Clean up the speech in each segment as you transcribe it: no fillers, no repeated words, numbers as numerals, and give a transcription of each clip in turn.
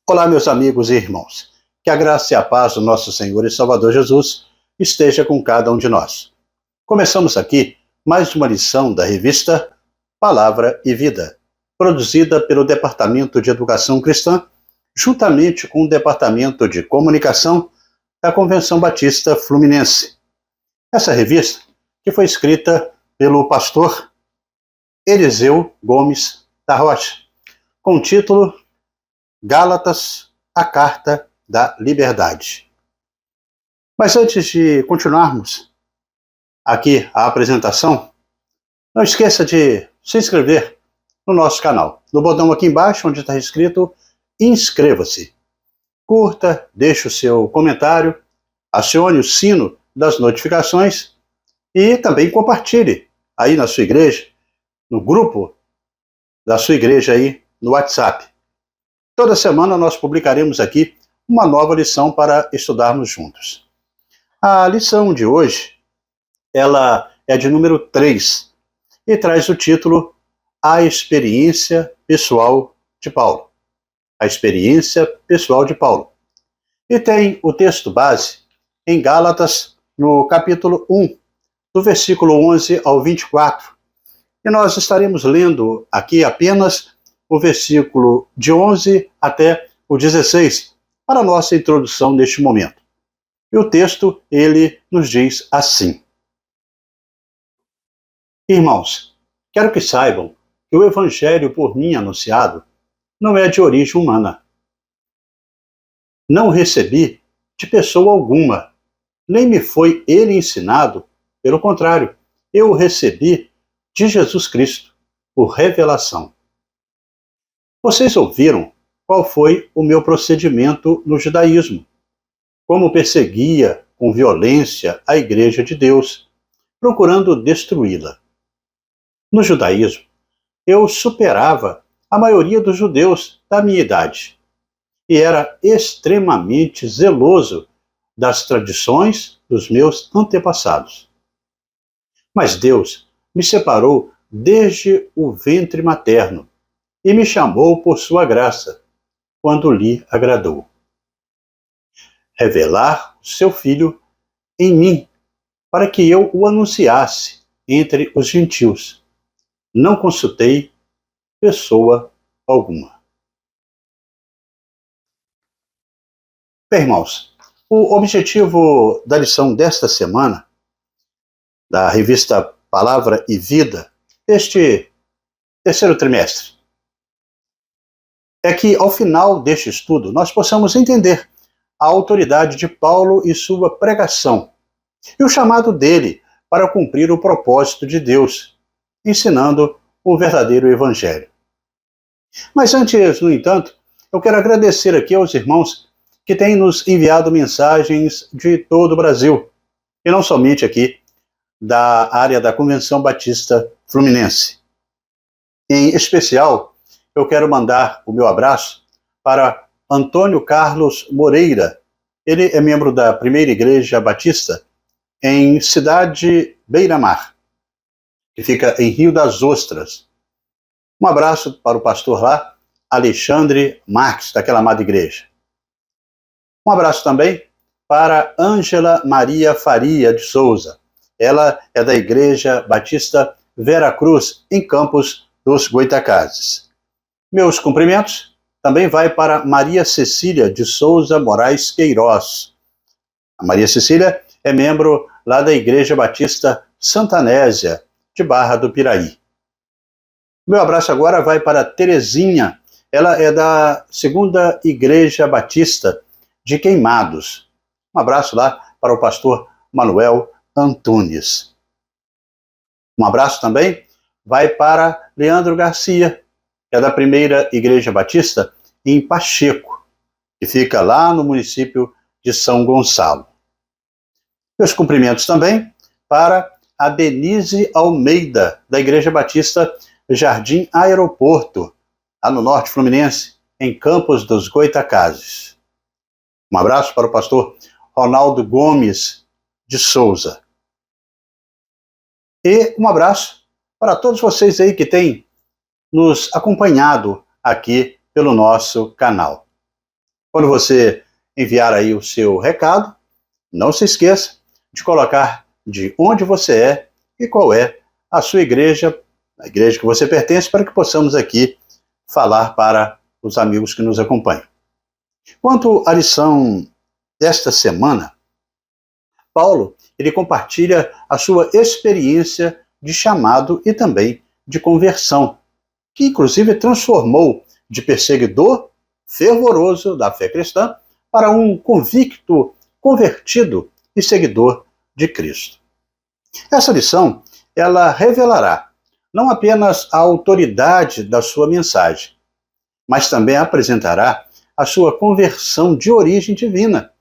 Olá, meus amigos e irmãos. Que a graça e a paz do nosso Senhor e Salvador Jesus esteja com cada um de nós. Começamos aqui mais uma lição da revista Palavra e Vida, produzida pelo Departamento de Educação Cristã, juntamente com o Departamento de Comunicação da Convenção Batista Fluminense. Essa revista, que foi escrita pelo pastor Eliseu Gomes da Rocha, com o título Gálatas, a Carta da Liberdade. Mas antes de continuarmos aqui a apresentação, não esqueça de se inscrever no nosso canal. No botão aqui embaixo, onde está escrito inscreva-se. Curta, deixe o seu comentário, acione o sino das notificações e também compartilhe aí na sua igreja, no grupo da sua igreja aí no WhatsApp. Toda semana nós publicaremos aqui uma nova lição para estudarmos juntos. A lição de hoje, ela é de número 3 e traz o título A Experiência Pessoal de Paulo. A Experiência Pessoal de Paulo. E tem o texto base em Gálatas, no capítulo 1, do versículo 11 ao 24. E nós estaremos lendo aqui apenas o versículo de 11 até o 16, para a nossa introdução neste momento. E o texto, ele nos diz assim: Irmãos, quero que saibam que o evangelho por mim anunciado não é de origem humana. Não o recebi de pessoa alguma, nem me foi ele ensinado, pelo contrário, eu o recebi de Jesus Cristo, por revelação. Vocês ouviram qual foi o meu procedimento no judaísmo, como perseguia com violência a Igreja de Deus, procurando destruí-la. No judaísmo, eu superava a maioria dos judeus da minha idade e era extremamente zeloso das tradições dos meus antepassados. Mas Deus me separou desde o ventre materno e me chamou por sua graça, quando lhe agradou. Revelar o seu Filho em mim, para que eu o anunciasse entre os gentios. Não consultei pessoa alguma. Bem, irmãos, o objetivo da lição desta semana, da revista Palavra e Vida, deste terceiro trimestre, é que, ao final deste estudo, nós possamos entender a autoridade de Paulo e sua pregação, e o chamado dele para cumprir o propósito de Deus, ensinando o verdadeiro evangelho. Mas antes, no entanto, eu quero agradecer aqui aos irmãos que têm nos enviado mensagens de todo o Brasil, e não somente aqui da área da Convenção Batista Fluminense. Em especial, eu quero mandar o meu abraço para Antônio Carlos Moreira. Ele é membro da Primeira Igreja Batista em Cidade Beira-Mar, que fica em Rio das Ostras. Um abraço para o pastor lá, Alexandre Marques, daquela amada igreja. Um abraço também para Ângela Maria Faria de Souza. Ela é da Igreja Batista Vera Cruz, em Campos dos Goitacazes. Meus cumprimentos também vai para Maria Cecília de Souza Moraes Queiroz. A Maria Cecília é membro lá da Igreja Batista Santa Anésia, de Barra do Piraí. Meu abraço agora vai para Terezinha. Ela é da Segunda Igreja Batista de Queimados. Um abraço lá para o pastor Manuel Antunes. Um abraço também vai para Leandro Garcia, que é da Primeira Igreja Batista em Pacheco, que fica lá no município de São Gonçalo. Meus cumprimentos também para a Denise Almeida, da Igreja Batista Jardim Aeroporto, lá no Norte Fluminense, em Campos dos Goitacazes. Um abraço para o pastor Ronaldo Gomes de Souza. E um abraço para todos vocês aí que têm nos acompanhado aqui pelo nosso canal. Quando você enviar aí o seu recado, não se esqueça de colocar de onde você é e qual é a sua igreja, a igreja que você pertence, para que possamos aqui falar para os amigos que nos acompanham. Quanto à lição desta semana, Paulo, ele compartilha a sua experiência de chamado e também de conversão, que inclusive transformou de perseguidor fervoroso da fé cristã para um convicto, convertido e seguidor de Cristo. Essa lição, ela revelará não apenas a autoridade da sua mensagem, mas também apresentará a sua conversão de origem divina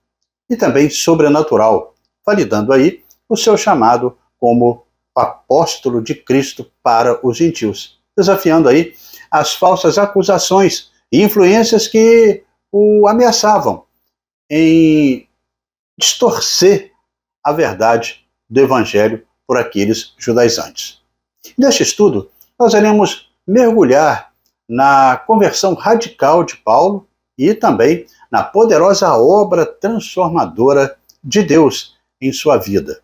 e também sobrenatural, validando aí o seu chamado como apóstolo de Cristo para os gentios, desafiando aí as falsas acusações e influências que o ameaçavam em distorcer a verdade do evangelho por aqueles judaizantes. Neste estudo, nós iremos mergulhar na conversão radical de Paulo e também na poderosa obra transformadora de Deus em sua vida,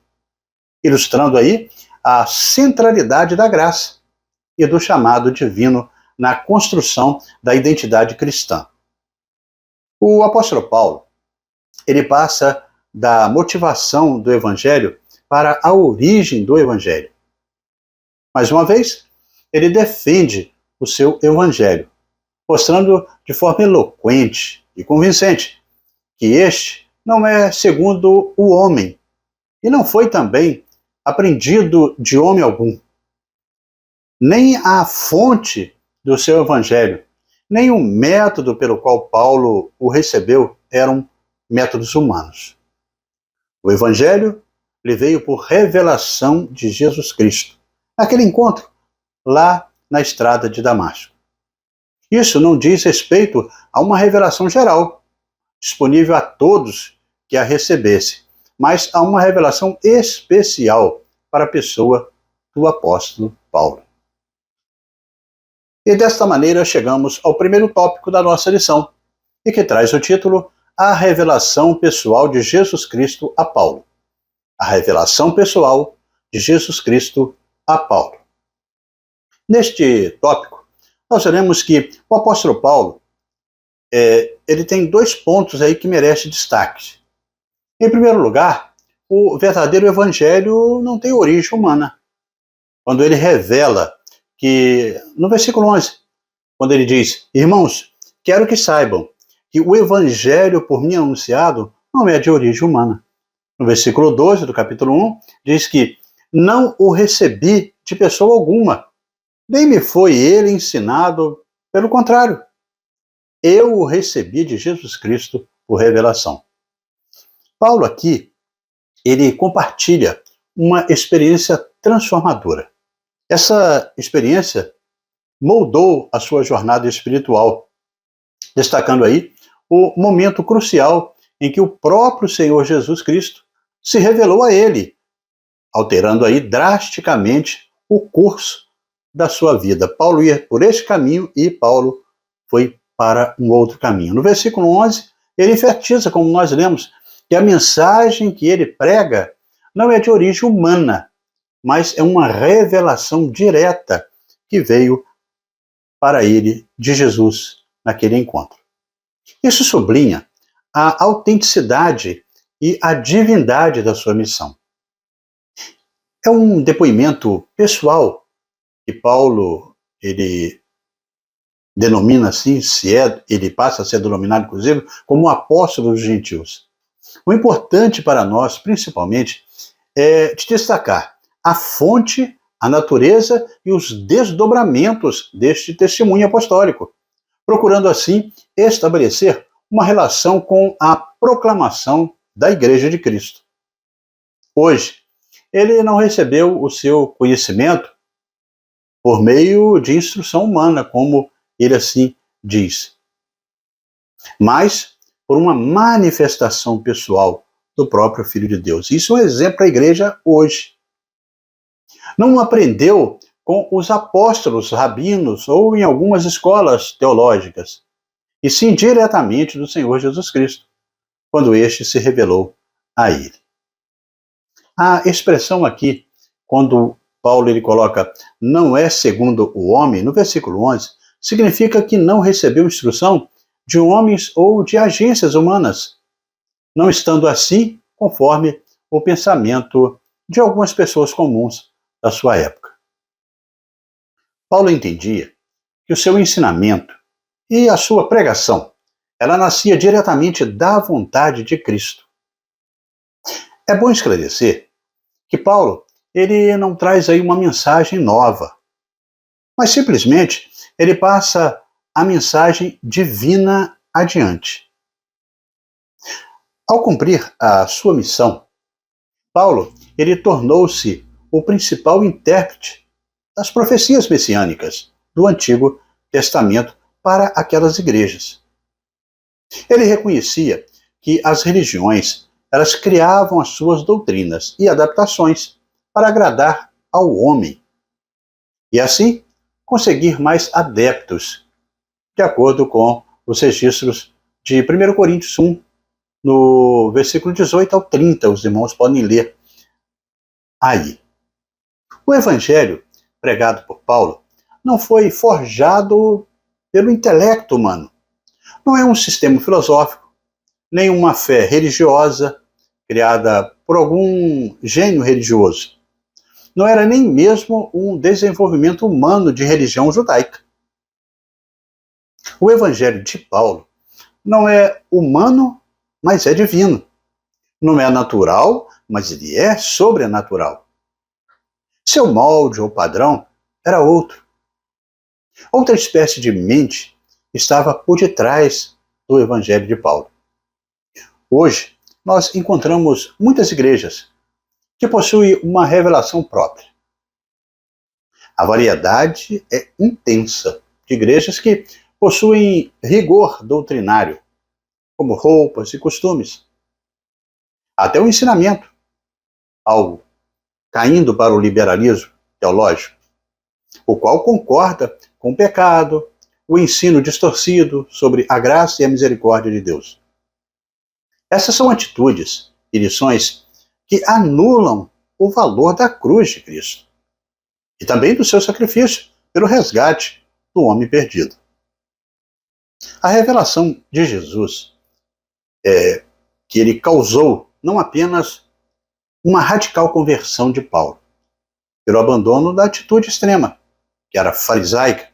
ilustrando aí a centralidade da graça e do chamado divino na construção da identidade cristã. O apóstolo Paulo, ele passa da motivação do evangelho para a origem do evangelho. Mais uma vez, ele defende o seu evangelho, mostrando de forma eloquente e convincente que este não é segundo o homem e não foi também aprendido de homem algum. Nem a fonte do seu evangelho, nem o método pelo qual Paulo o recebeu eram métodos humanos. O evangelho lhe veio por revelação de Jesus Cristo, naquele encontro lá na estrada de Damasco. Isso não diz respeito a uma revelação geral, disponível a todos que a recebessem, mas a uma revelação especial para a pessoa do apóstolo Paulo. E desta maneira chegamos ao primeiro tópico da nossa lição, e que traz o título A Revelação Pessoal de Jesus Cristo a Paulo. A revelação pessoal de Jesus Cristo a Paulo. Neste tópico, nós veremos que o apóstolo Paulo, ele tem dois pontos aí que merecem destaque. Em primeiro lugar, o verdadeiro evangelho não tem origem humana. Quando ele revela que, no versículo 11, quando ele diz: irmãos, quero que saibam que o evangelho por mim anunciado não é de origem humana. No versículo 12 do capítulo 1, diz que não o recebi de pessoa alguma, nem me foi ele ensinado, pelo contrário, eu o recebi de Jesus Cristo por revelação. Paulo aqui, ele compartilha uma experiência transformadora. Essa experiência moldou a sua jornada espiritual, destacando aí o momento crucial em que o próprio Senhor Jesus Cristo se revelou a ele, alterando aí drasticamente o curso da sua vida. Paulo ia por esse caminho e Paulo foi para um outro caminho. No versículo 11, ele enfatiza, como nós lemos, que a mensagem que ele prega não é de origem humana, mas é uma revelação direta que veio para ele de Jesus naquele encontro. Isso sublinha a autenticidade e a divindade da sua missão. É um depoimento pessoal que Paulo, ele denomina assim, ele passa a ser denominado, inclusive, como o apóstolo dos gentios. O importante para nós, principalmente, é de destacar a fonte, a natureza e os desdobramentos deste testemunho apostólico, procurando assim estabelecer uma relação com a proclamação da Igreja de Cristo. Hoje, ele não recebeu o seu conhecimento por meio de instrução humana, como ele assim diz, mas por uma manifestação pessoal do próprio Filho de Deus. Isso é um exemplo para a igreja hoje. Não aprendeu com os apóstolos, rabinos ou em algumas escolas teológicas. e sim diretamente do Senhor Jesus Cristo, quando este se revelou a ele. A expressão aqui, quando Paulo ele coloca não é segundo o homem, no versículo 11, significa que não recebeu instrução de homens ou de agências humanas, não estando assim conforme o pensamento de algumas pessoas comuns da sua época. Paulo entendia que o seu ensinamento e a sua pregação, ela nascia diretamente da vontade de Cristo. É bom esclarecer que Paulo, ele não traz aí uma mensagem nova, mas simplesmente ele passa a mensagem divina adiante. Ao cumprir a sua missão, Paulo, ele tornou-se o principal intérprete das profecias messiânicas do Antigo Testamento para aquelas igrejas. Ele reconhecia que as religiões, elas criavam as suas doutrinas e adaptações para agradar ao homem e assim conseguir mais adeptos, de acordo com os registros de 1 Coríntios 1, no versículo 18 ao 30, os irmãos podem ler aí. O evangelho pregado por Paulo não foi forjado pelo intelecto humano. Não é um sistema filosófico, nem uma fé religiosa criada por algum gênio religioso. Não era nem mesmo um desenvolvimento humano de religião judaica. O evangelho de Paulo não é humano, mas é divino. Não é natural, mas ele é sobrenatural. Seu molde ou padrão era outro. Outra espécie de mente estava por detrás do evangelho de Paulo. Hoje, nós encontramos muitas igrejas que possuem uma revelação própria. A variedade é intensa de igrejas que possuem rigor doutrinário, como roupas e costumes. Até o ensinamento, algo caindo para o liberalismo teológico, o qual concorda com o pecado, o ensino distorcido sobre a graça e a misericórdia de Deus. Essas são atitudes e lições que anulam o valor da cruz de Cristo e também do seu sacrifício pelo resgate do homem perdido. A revelação de Jesus que ele causou não apenas uma radical conversão de Paulo, pelo abandono da atitude extrema, que era farisaica,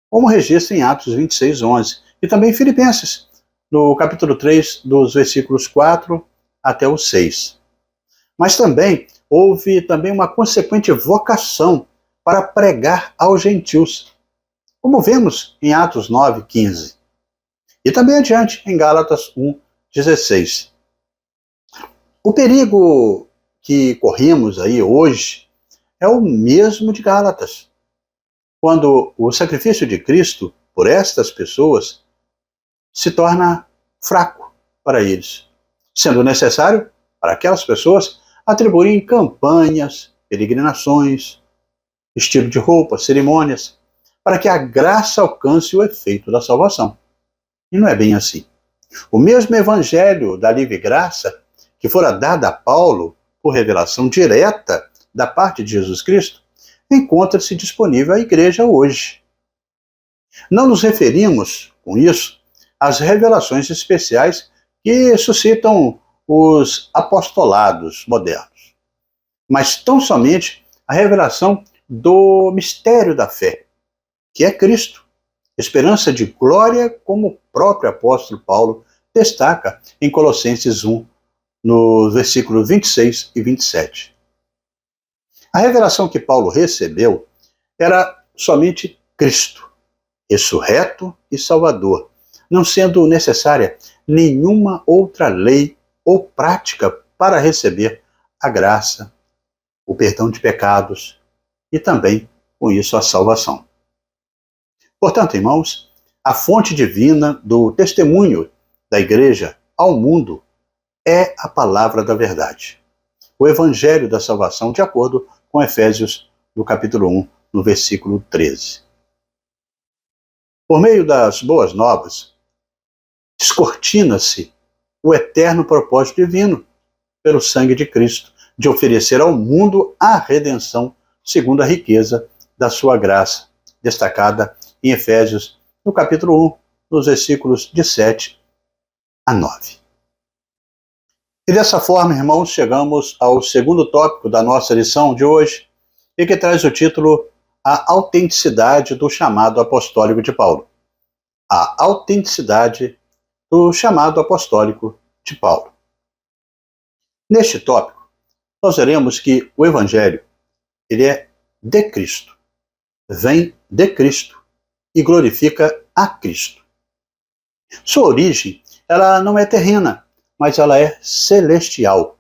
como registra em Atos 26, 11, e também em Filipenses, no capítulo 3, dos versículos 4 até o 6. Mas também houve uma consequente vocação para pregar aos gentios, como vemos em Atos 9, 15. E também adiante em Gálatas 1, 16. O perigo que corremos aí hoje é o mesmo de Gálatas, quando o sacrifício de Cristo por estas pessoas se torna fraco para eles, sendo necessário para aquelas pessoas atribuírem campanhas, peregrinações, estilo de roupa, cerimônias, para que a graça alcance o efeito da salvação. E não é bem assim. O mesmo evangelho da livre graça que fora dada a Paulo por revelação direta da parte de Jesus Cristo, encontra-se disponível à igreja hoje. Não nos referimos, com isso, às revelações especiais que suscitam os apostolados modernos, mas tão somente a revelação do mistério da fé, que é Cristo, esperança de glória, como o próprio apóstolo Paulo destaca em Colossenses 1, no versículo 26 e 27. A revelação que Paulo recebeu era somente Cristo, ressurreto e salvador, não sendo necessária nenhuma outra lei ou prática para receber a graça, o perdão de pecados e também, com isso, a salvação. Portanto, irmãos, a fonte divina do testemunho da igreja ao mundo é a palavra da verdade, o evangelho da salvação, de acordo com Efésios, no capítulo 1, no versículo 13. Por meio das boas novas, descortina-se o eterno propósito divino pelo sangue de Cristo, de oferecer ao mundo a redenção segundo a riqueza da sua graça, destacada em Efésios, no capítulo 1, nos versículos de 7 a 9. E dessa forma, irmãos, chegamos ao segundo tópico da nossa lição de hoje, e que traz o título A Autenticidade do Chamado Apostólico de Paulo. A autenticidade do chamado apostólico de Paulo. Neste tópico, nós veremos que o Evangelho, ele é de Cristo, vem de Cristo e glorifica a Cristo. Sua origem, ela não é terrena, mas ela é celestial.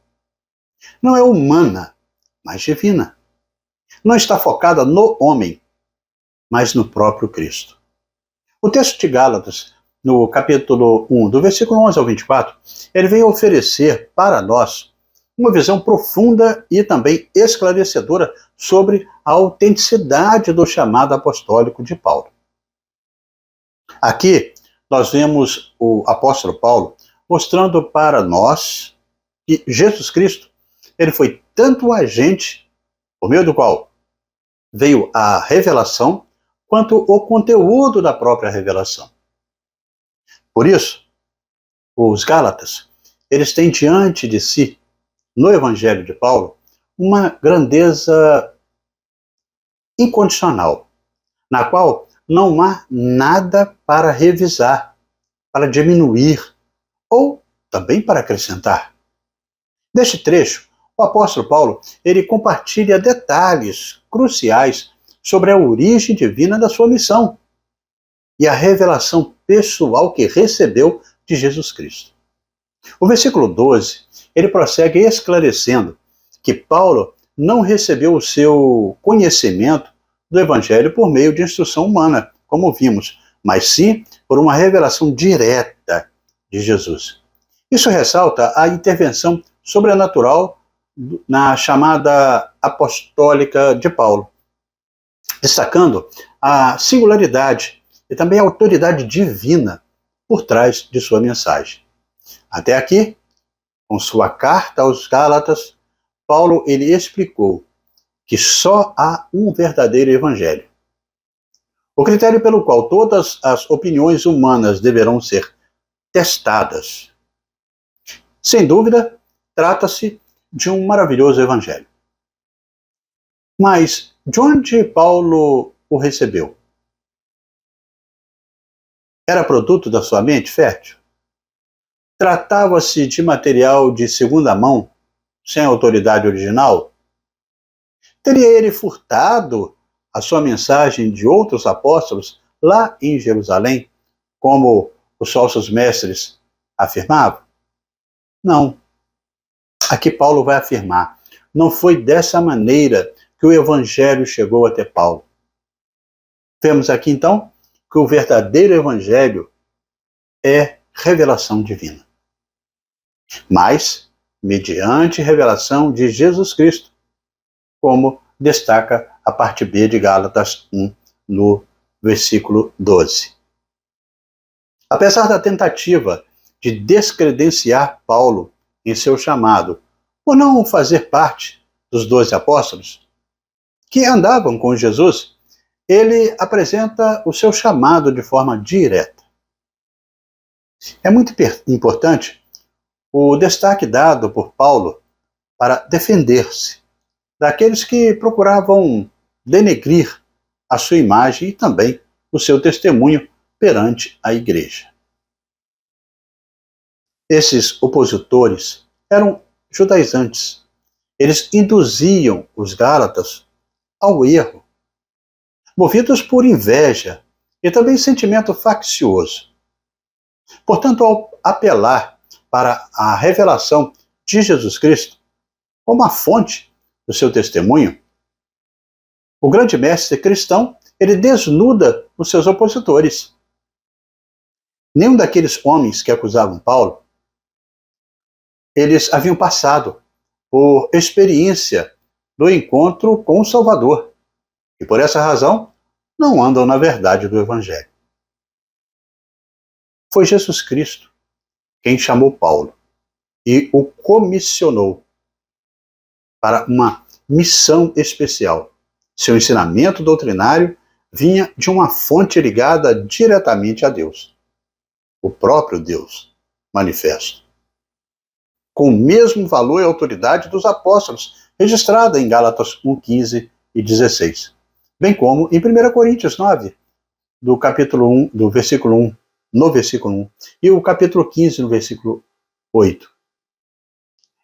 Não é humana, mas divina. Não está focada no homem, mas no próprio Cristo. O texto de Gálatas, no capítulo 1, do versículo 11 ao 24, ele vem oferecer para nós uma visão profunda e também esclarecedora sobre a autenticidade do chamado apostólico de Paulo. Aqui, nós vemos o apóstolo Paulo mostrando para nós que Jesus Cristo, ele foi tanto o agente por meio do qual veio a revelação, quanto o conteúdo da própria revelação. Por isso, os Gálatas, eles têm diante de si, no Evangelho de Paulo, uma grandeza incondicional, na qual não há nada para revisar, para diminuir, ou também para acrescentar. Neste trecho, o apóstolo Paulo, ele compartilha detalhes cruciais sobre a origem divina da sua missão e a revelação pessoal que recebeu de Jesus Cristo. O versículo 12, ele prossegue esclarecendo que Paulo não recebeu o seu conhecimento do Evangelho por meio de instrução humana, como vimos, mas sim por uma revelação direta de Jesus. Isso ressalta a intervenção sobrenatural na chamada apostólica de Paulo, destacando a singularidade e também a autoridade divina por trás de sua mensagem. Até aqui, com sua carta aos Gálatas, Paulo ele explicou que só há um verdadeiro evangelho. O critério pelo qual todas as opiniões humanas deverão ser testadas. Sem dúvida, trata-se de um maravilhoso evangelho. Mas de onde Paulo o recebeu? Era produto da sua mente fértil? Tratava-se de material de segunda mão, sem autoridade original? Teria ele furtado a sua mensagem de outros apóstolos lá em Jerusalém, como os falsos mestres afirmavam? Não. Aqui Paulo vai afirmar, não foi dessa maneira que o evangelho chegou até Paulo. Vemos aqui então que o verdadeiro evangelho é revelação divina. Mas, mediante revelação de Jesus Cristo, como destaca a parte B de Gálatas 1, no versículo 12. Apesar da tentativa de descredenciar Paulo em seu chamado, por não fazer parte dos 12 apóstolos que andavam com Jesus, ele apresenta o seu chamado de forma direta. É muito importante o destaque dado por Paulo para defender-se daqueles que procuravam denegrir a sua imagem e também o seu testemunho perante a igreja. Esses opositores eram judaizantes. Eles induziam os Gálatas ao erro, movidos por inveja e também sentimento faccioso. Portanto, ao apelar para a revelação de Jesus Cristo como a fonte do seu testemunho, o grande mestre cristão, ele desnuda os seus opositores. Nenhum daqueles homens que acusavam Paulo, eles haviam passado por experiência do encontro com o Salvador. E por essa razão, não andam na verdade do Evangelho. Foi Jesus Cristo quem chamou Paulo e o comissionou para uma missão especial. Seu ensinamento doutrinário vinha de uma fonte ligada diretamente a Deus, o próprio Deus manifesto, com o mesmo valor e autoridade dos apóstolos, registrada em Gálatas 1:15 e 16, bem como em 1 Coríntios 9, do capítulo 1, do versículo 1, no versículo 1, e o capítulo 15, no versículo 8,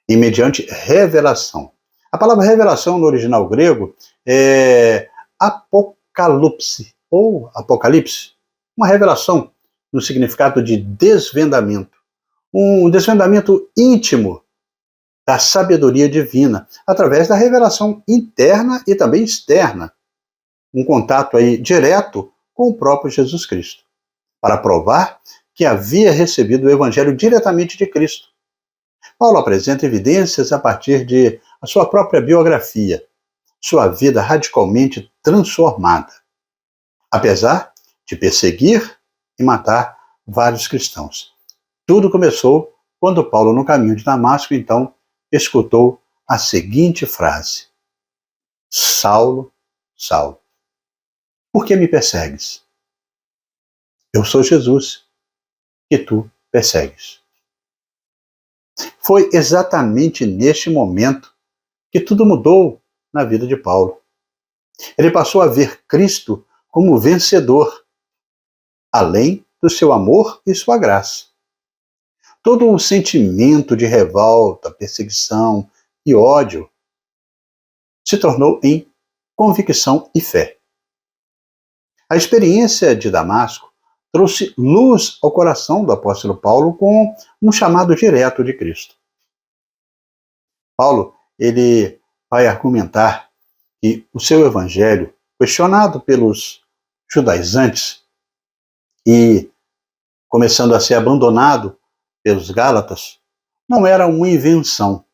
e mediante revelação. A palavra revelação no original grego é apocalipse, ou apocalipse, uma revelação no significado de desvendamento, um desvendamento íntimo da sabedoria divina, através da revelação interna e também externa, um contato aí direto com o próprio Jesus Cristo, para provar que havia recebido o evangelho diretamente de Cristo. Paulo apresenta evidências a partir de a sua própria biografia, sua vida radicalmente transformada, apesar de perseguir e matar vários cristãos. Tudo começou quando Paulo, no caminho de Damasco, então, escutou a seguinte frase: Saulo, Saulo, por que me persegues? Eu sou Jesus, que tu persegues. Foi exatamente neste momento que tudo mudou na vida de Paulo. Ele passou a ver Cristo como vencedor, além do seu amor e sua graça. Todo o sentimento de revolta, perseguição e ódio se tornou em convicção e fé. A experiência de Damasco trouxe luz ao coração do apóstolo Paulo com um chamado direto de Cristo. Paulo, ele vai argumentar que o seu evangelho, questionado pelos judaizantes e começando a ser abandonado pelos gálatas, não era uma invenção,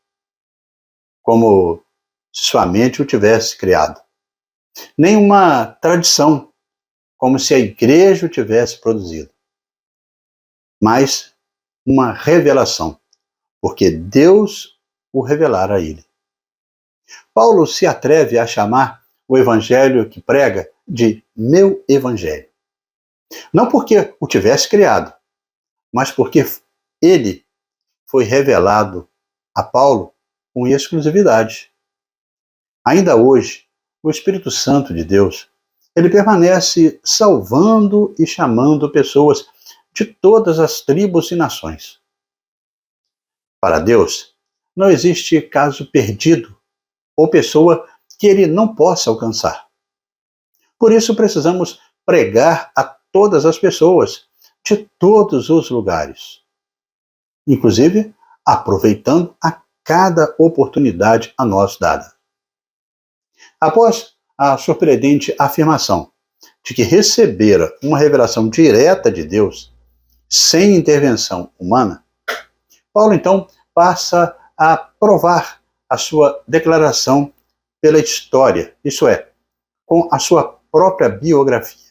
como se sua mente o tivesse criado, nem uma tradição, como se a igreja o tivesse produzido, mas uma revelação, porque Deus o revelara a ele. Paulo se atreve a chamar o evangelho que prega de meu evangelho. Não porque o tivesse criado, mas porque ele foi revelado a Paulo com exclusividade. Ainda hoje, o Espírito Santo de Deus, ele permanece salvando e chamando pessoas de todas as tribos e nações. Para Deus, não existe caso perdido ou pessoa que ele não possa alcançar. Por isso precisamos pregar a todas as pessoas, de todos os lugares, inclusive aproveitando a cada oportunidade a nós dada. Após a surpreendente afirmação de que recebera uma revelação direta de Deus, sem intervenção humana, Paulo então passa a provar a sua declaração pela história, isto é, com a sua própria biografia.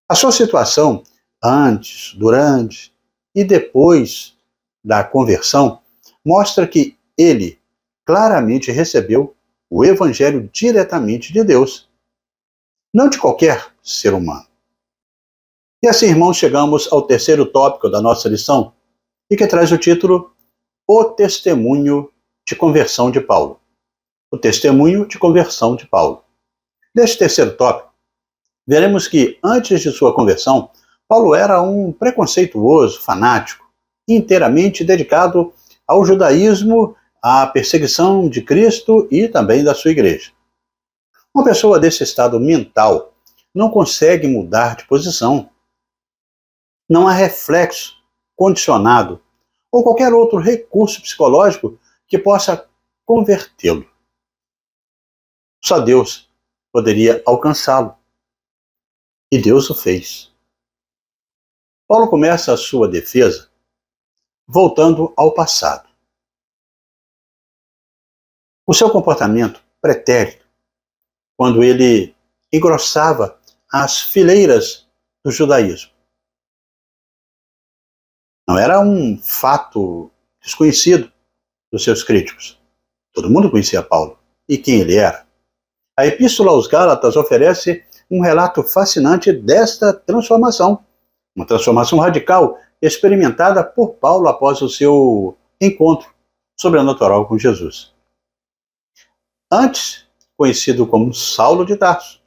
A sua situação antes, durante e depois da conversão mostra que ele claramente recebeu o evangelho diretamente de Deus, não de qualquer ser humano. E assim, irmãos, chegamos ao terceiro tópico da nossa lição, e que traz o título O Testemunho de Conversão de Paulo. O Testemunho de Conversão de Paulo. Neste terceiro tópico, veremos que, antes de sua conversão, Paulo era um preconceituoso, fanático, inteiramente dedicado ao judaísmo, à perseguição de Cristo e também da sua igreja. Uma pessoa desse estado mental não consegue mudar de posição. Não há reflexo condicionado ou qualquer outro recurso psicológico que possa convertê-lo. Só Deus poderia alcançá-lo. E Deus o fez. Paulo começa a sua defesa voltando ao passado. O seu comportamento pretérito, quando ele engrossava as fileiras do judaísmo. Não era um fato desconhecido dos seus críticos. Todo mundo conhecia Paulo e quem ele era. A Epístola aos Gálatas oferece um relato fascinante desta transformação, uma transformação radical experimentada por Paulo após o seu encontro sobrenatural com Jesus. Antes conhecido como Saulo de Tarso,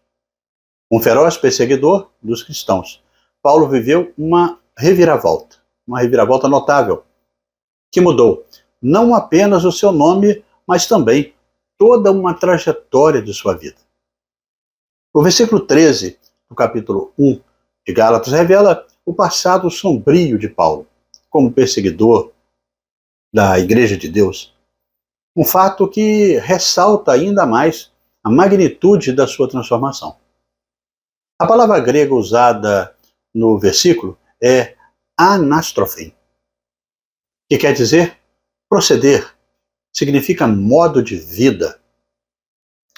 um feroz perseguidor dos cristãos, Paulo viveu uma reviravolta notável, que mudou não apenas o seu nome, mas também toda uma trajetória de sua vida. O versículo 13 do capítulo 1 de Gálatas revela o passado sombrio de Paulo, como perseguidor da Igreja de Deus. Um fato que ressalta ainda mais a magnitude da sua transformação. A palavra grega usada no versículo é anastrophên, que quer dizer proceder, significa modo de vida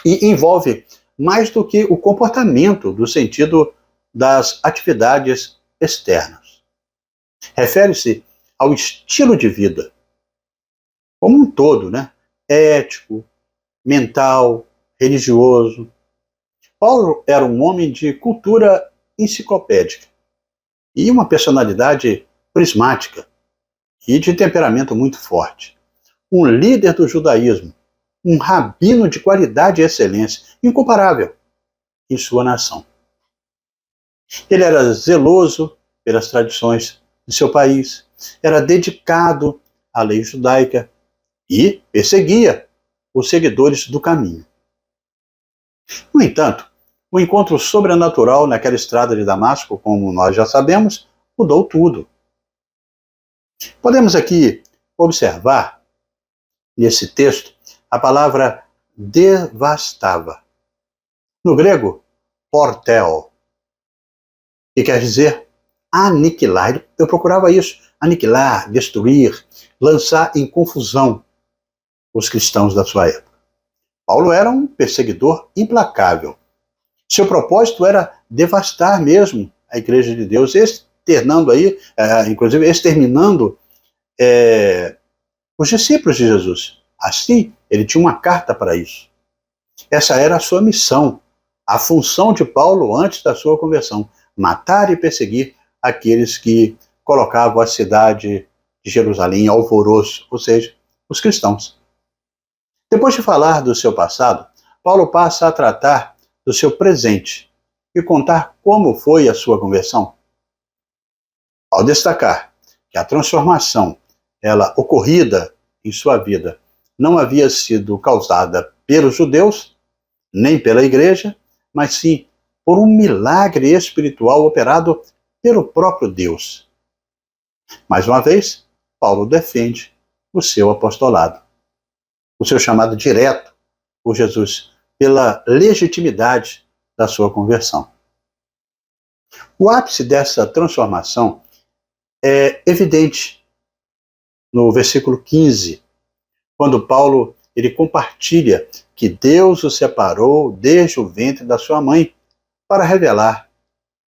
e envolve mais do que o comportamento do sentido das atividades externas. Refere-se ao estilo de vida como um todo, né? Ético, mental, religioso. Paulo era um homem de cultura enciclopédica e uma personalidade prismática e de temperamento muito forte. Um líder do judaísmo, um rabino de qualidade e excelência, incomparável em sua nação. Ele era zeloso pelas tradições de seu país, era dedicado à lei judaica e perseguia os seguidores do caminho. No entanto, o encontro sobrenatural naquela estrada de Damasco, como nós já sabemos, mudou tudo. Podemos aqui observar, nesse texto, a palavra devastava. No grego, porteo, que quer dizer aniquilar. Eu procurava isso, aniquilar, destruir, lançar em confusão os cristãos da sua época. Paulo era um perseguidor implacável. Seu propósito era devastar mesmo a Igreja de Deus, exterminando os discípulos de Jesus. Assim, ele tinha uma carta para isso. Essa era a sua missão, a função de Paulo antes da sua conversão: matar e perseguir aqueles que colocavam a cidade de Jerusalém em alvoroço, ou seja, os cristãos. Depois de falar do seu passado, Paulo passa a tratar do seu presente e contar como foi a sua conversão. Ao destacar que a transformação, ela ocorrida em sua vida, não havia sido causada pelos judeus, nem pela igreja, mas sim por um milagre espiritual operado pelo próprio Deus. Mais uma vez, Paulo defende o seu apostolado, o seu chamado direto por Jesus, pela legitimidade da sua conversão. O ápice dessa transformação é evidente no versículo 15, quando Paulo ele compartilha que Deus o separou desde o ventre da sua mãe para revelar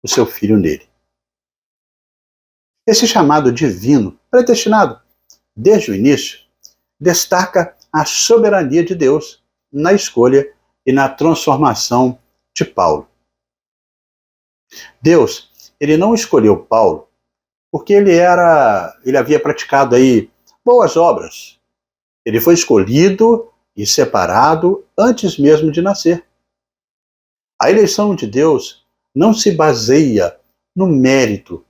o seu filho nele. Esse chamado divino, predestinado desde o início, destaca a soberania de Deus na escolha e na transformação de Paulo. Deus, ele não escolheu Paulo porque ele havia praticado aí boas obras. Ele foi escolhido e separado antes mesmo de nascer. A eleição de Deus não se baseia no mérito,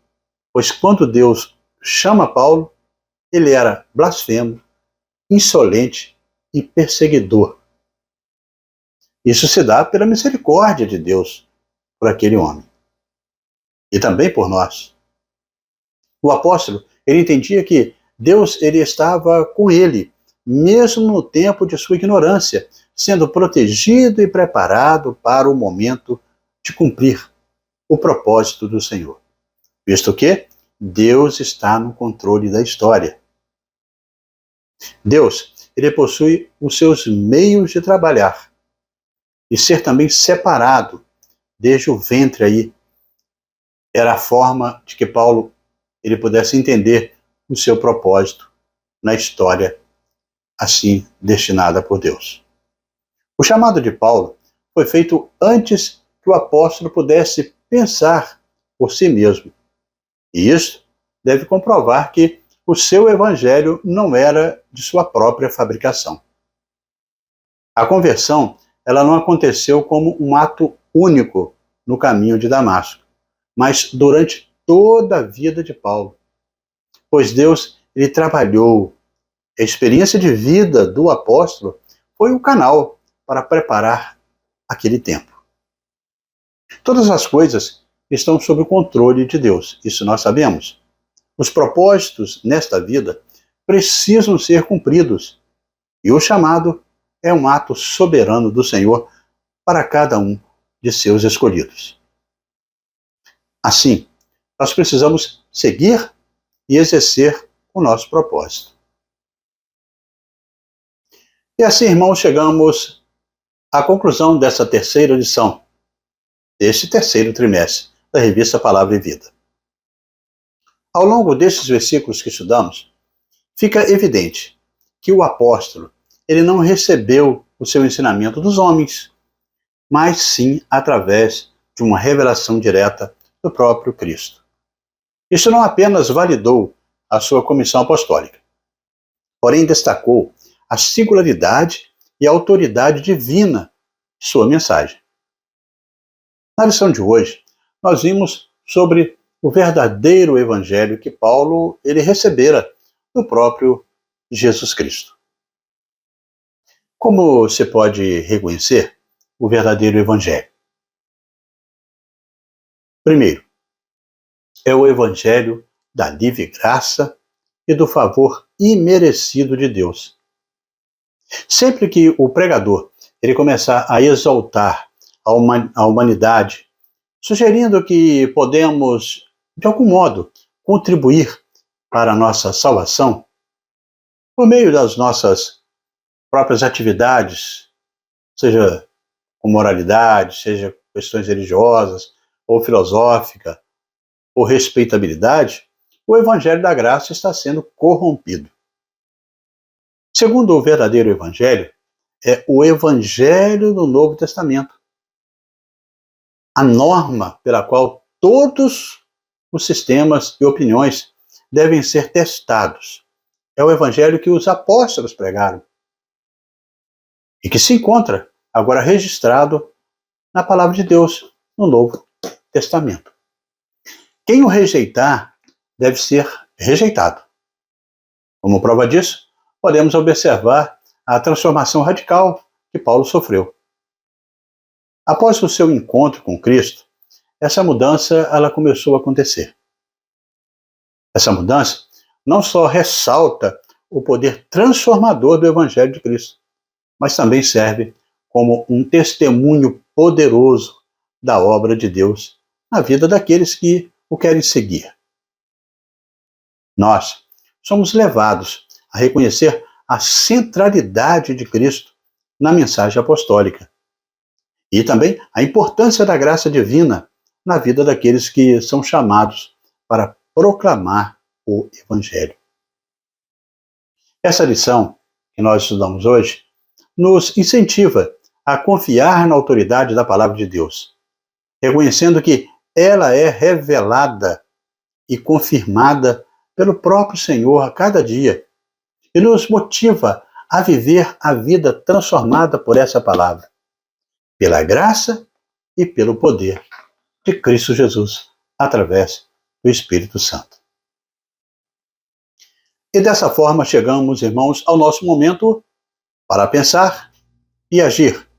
pois quando Deus chama Paulo, ele era blasfemo, insolente e perseguidor. Isso se dá pela misericórdia de Deus por aquele homem. E também por nós. O apóstolo, ele entendia que Deus ele estava com ele, mesmo no tempo de sua ignorância, sendo protegido e preparado para o momento de cumprir o propósito do Senhor. Visto que Deus está no controle da história. Deus, ele possui os seus meios de trabalhar e ser também separado desde o ventre aí. Era a forma de que Paulo ele pudesse entender o seu propósito na história assim destinada por Deus. O chamado de Paulo foi feito antes que o apóstolo pudesse pensar por si mesmo. E isso deve comprovar que o seu evangelho não era de sua própria fabricação. A conversão, ela não aconteceu como um ato único no caminho de Damasco, mas durante toda a vida de Paulo. Pois Deus, ele trabalhou. A experiência de vida do apóstolo foi o canal para preparar aquele tempo. Todas as coisas estão sob o controle de Deus, isso nós sabemos. Os propósitos nesta vida precisam ser cumpridos, e o chamado é um ato soberano do Senhor para cada um de seus escolhidos. Assim, nós precisamos seguir e exercer o nosso propósito. E assim, irmãos, chegamos à conclusão dessa terceira lição, deste terceiro trimestre da revista Palavra e Vida. Ao longo destes versículos que estudamos, fica evidente que o apóstolo, ele não recebeu o seu ensinamento dos homens, mas sim através de uma revelação direta do próprio Cristo. Isso não apenas validou a sua comissão apostólica, porém destacou a singularidade e a autoridade divina de sua mensagem. Na lição de hoje, nós vimos sobre o verdadeiro evangelho que Paulo ele recebera do próprio Jesus Cristo. Como você pode reconhecer o verdadeiro evangelho? Primeiro, é o evangelho da livre graça e do favor imerecido de Deus. Sempre que o pregador ele começar a exaltar a humanidade, sugerindo que podemos, de algum modo, contribuir para a nossa salvação, por meio das nossas próprias atividades, seja com moralidade, seja questões religiosas, ou filosófica, ou respeitabilidade, o evangelho da graça está sendo corrompido. Segundo o verdadeiro evangelho, é o evangelho do Novo Testamento. A norma pela qual todos os sistemas e opiniões devem ser testados. É o evangelho que os apóstolos pregaram e que se encontra agora registrado na palavra de Deus no Novo Testamento. Quem o rejeitar deve ser rejeitado. Como prova disso, podemos observar a transformação radical que Paulo sofreu. Após o seu encontro com Cristo, essa mudança ela começou a acontecer. Essa mudança não só ressalta o poder transformador do Evangelho de Cristo, mas também serve como um testemunho poderoso da obra de Deus na vida daqueles que o querem seguir. Nós somos levados a reconhecer a centralidade de Cristo na mensagem apostólica e também a importância da graça divina na vida daqueles que são chamados para proclamar o Evangelho. Essa lição que nós estudamos hoje nos incentiva a confiar na autoridade da palavra de Deus, reconhecendo que ela é revelada e confirmada pelo próprio Senhor a cada dia e nos motiva a viver a vida transformada por essa palavra, pela graça e pelo poder de Cristo Jesus, através do Espírito Santo. E dessa forma chegamos, irmãos, ao nosso momento para pensar e agir,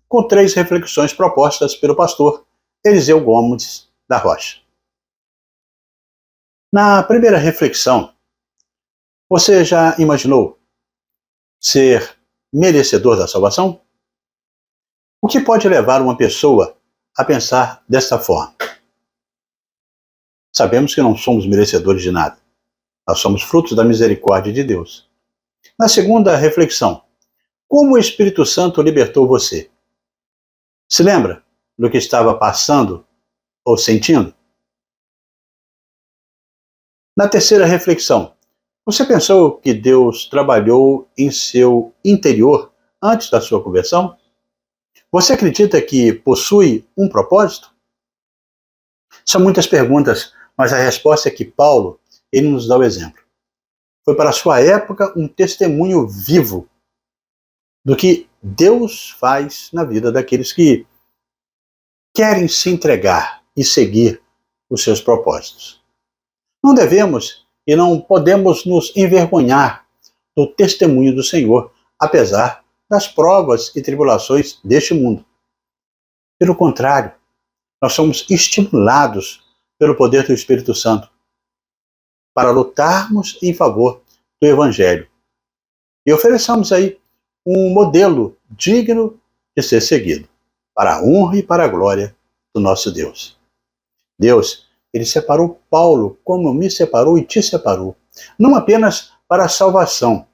com 3 reflexões propostas pelo pastor Eliseu Gomes da Rocha. Na primeira reflexão, você já imaginou ser merecedor da salvação? O que pode levar uma pessoa a pensar desta forma? Sabemos que não somos merecedores de nada. Nós somos frutos da misericórdia de Deus. Na segunda reflexão, como o Espírito Santo libertou você? Se lembra do que estava passando ou sentindo? Na terceira reflexão, Você pensou que Deus trabalhou em seu interior antes da sua conversão? Você acredita que possui um propósito? São muitas perguntas, mas a resposta é que Paulo, ele nos dá o exemplo. Foi para a sua época um testemunho vivo do que Deus faz na vida daqueles que querem se entregar e seguir os seus propósitos. Não devemos e não podemos nos envergonhar do testemunho do Senhor, apesar das provas e tribulações deste mundo. Pelo contrário, nós somos estimulados pelo poder do Espírito Santo para lutarmos em favor do Evangelho. E ofereçamos aí um modelo digno de ser seguido, para a honra e para a glória do nosso Deus. Deus, ele separou Paulo como me separou e te separou, não apenas para a salvação,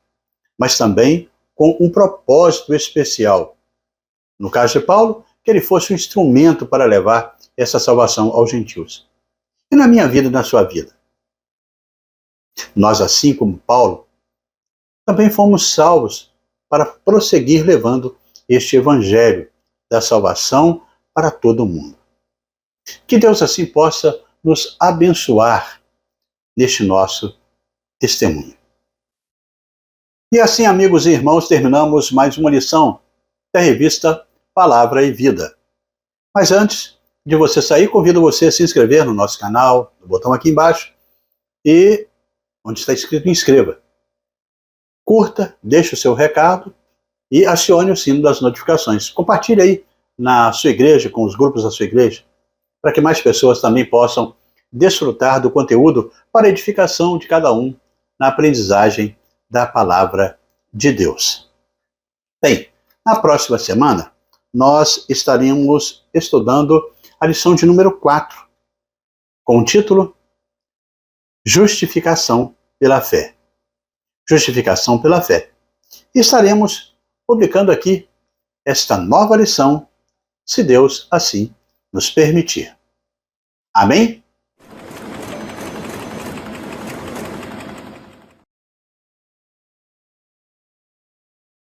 mas também com um propósito especial. No caso de Paulo, que ele fosse um instrumento para levar essa salvação aos gentios. E na minha vida e na sua vida? Nós, assim como Paulo, também fomos salvos para prosseguir levando este evangelho da salvação para todo o mundo. Que Deus assim possa nos abençoar neste nosso testemunho. E assim, amigos e irmãos, terminamos mais uma lição da revista Palavra e Vida. Mas antes de você sair, convido você a se inscrever no nosso canal, no botão aqui embaixo, e onde está escrito inscreva. Curta, deixe o seu recado e acione o sino das notificações. Compartilhe aí na sua igreja, com os grupos da sua igreja, para que mais pessoas também possam desfrutar do conteúdo para a edificação de cada um na aprendizagem da palavra de Deus. Bem, na próxima semana, nós estaremos estudando a lição de número 4, com o título Justificação pela Fé. Justificação pela Fé. E estaremos publicando aqui esta nova lição, se Deus assim nos permitir. Amém?